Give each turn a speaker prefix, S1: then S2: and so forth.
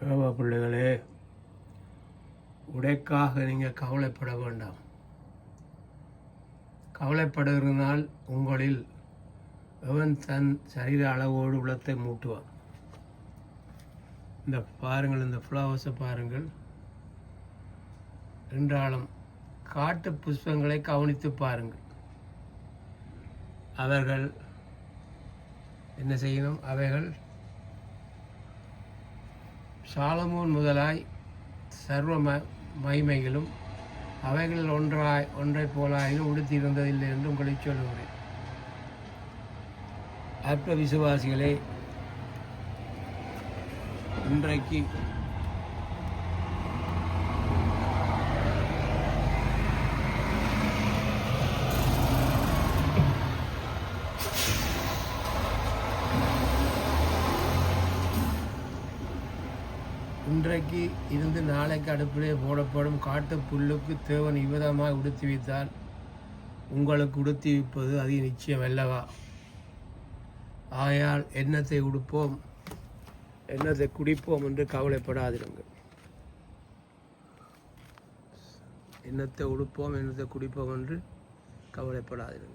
S1: ஆமா பிள்ளைகளே, உடைக்காக நீங்கள் கவலைப்பட வேண்டாம். கவலைப்படுகிறனால் உங்களில் எவன் தன் சரீர அளவோடு உளத்தை மூட்டுவான். இந்த பாருங்கள், இந்த ஃப்ளவர்ஸை பாருங்கள். என்றாலும் காட்டு புஷ்பங்களை கவனித்து பாருங்கள். அவர்கள் என்ன செய்யணும்? அவைகள் சாலமோன் முதலாய் சர்வ மகிமைகளும் அவைகளில் ஒன்றை போலாயினும் உடுத்தியிருந்ததில்லை என்று உங்களை சொல்லுகிறேன். அற்ப விசுவாசிகளே, இன்றைக்கு இருந்து நாளைக்கு அடுப்பிலே போடப்படும் காட்டு புல்லுக்கு தேவன் இவ்விதமாக உடுத்தி வைத்தால் உங்களுக்கு உடுத்தி வைப்பது அதிக நிச்சயம் அல்லவா? ஆயால் எண்ணத்தை உடுப்போம், எண்ணத்தை குடிப்போம் என்று கவலைப்படாதிருங்கள். எண்ணத்தை உடுப்போம், எண்ணத்தை குடிப்போம் என்று கவலைப்படாதிருங்கள்.